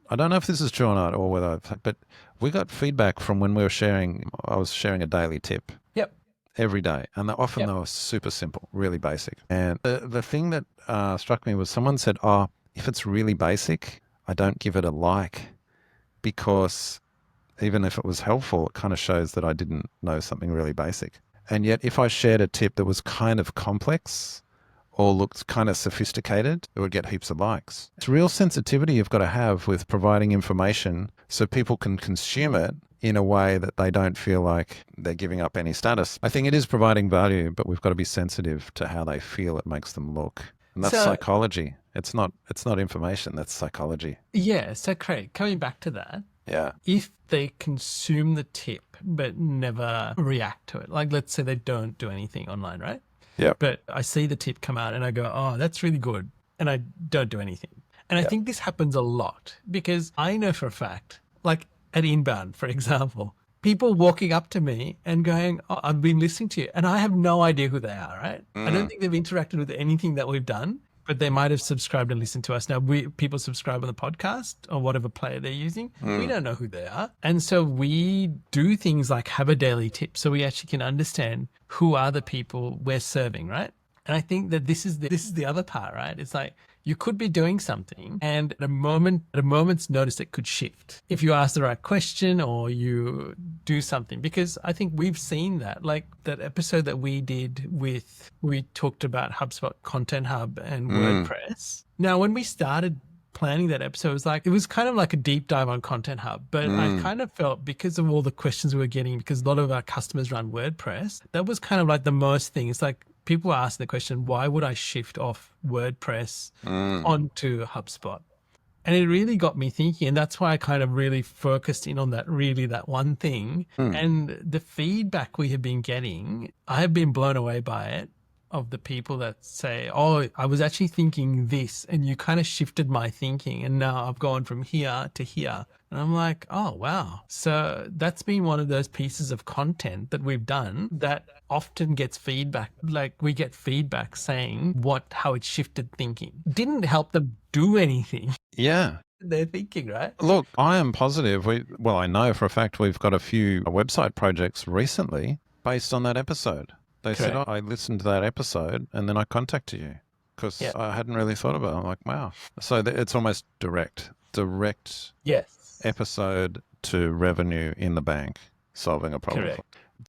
I don't know if this is true or not, or whether, but we got feedback from when we were sharing, I was sharing a daily tip Yep. every day. And often Yep. they were super simple, really basic. And the thing that struck me was someone said, oh, if it's really basic, I don't give it a like because even if it was helpful, it kind of shows that I didn't know something really basic. And yet, if I shared a tip that was kind of complex or looked kind of sophisticated, it would get heaps of likes. It's real sensitivity you've got to have with providing information so people can consume it in a way that they don't feel like they're giving up any status. I think it is providing value, but we've got to be sensitive to how they feel it makes them look. And that's So psychology. It's not information, that's psychology. yeah, so Craig, coming back to that, Yeah. if they consume the tip but never react to it, like let's say they don't do anything online, right? Yep. But I see the tip come out and I go, oh, that's really good. And I don't do anything. And I Yep. think this happens a lot because I know for a fact, like at Inbound, for example, people walking up to me and going, oh, I've been listening to you. And I have no idea who they are, right? I don't Mm. think they've interacted with anything that we've done, but they might have subscribed and listened to us. Now, people subscribe on the podcast or whatever player they're using. We Mm. don't know who they are. And so we do things like have a daily tip so we actually can understand who are the people we're serving, right? And I think that this is the other part, right? It's like you could be doing something and at a moment's notice it could shift if you ask the right question or you do something. Because I think we've seen that, like that episode that we did we talked about HubSpot Content Hub and Mm. WordPress. Now, when we started planning that episode, it was kind of like a deep dive on Content Hub, but I Mm. kind of felt because of all the questions we were getting, because a lot of our customers run WordPress, that was kind of like the most thing. It's like people ask the question, why would I shift off WordPress Mm. onto HubSpot? And it really got me thinking. And that's why I kind of really focused in on that one thing. Mm. And the feedback we have been getting, I have been blown away by it, of the people that say, oh, I was actually thinking this and you kind of shifted my thinking. And now I've gone from here to here. And I'm like, oh, wow. So that's been one of those pieces of content that we've done that often gets feedback. Like we get feedback saying how it shifted thinking. Didn't help them do anything. Yeah. They're thinking, right? Look, I am positive. I know for a fact we've got a few website projects recently based on that episode. They said, oh, Correct. I listened to that episode and then I contacted you because Yeah. I hadn't really thought about it. I'm like, wow. So it's almost direct Yes. episode to revenue in the bank, solving a problem. Correct.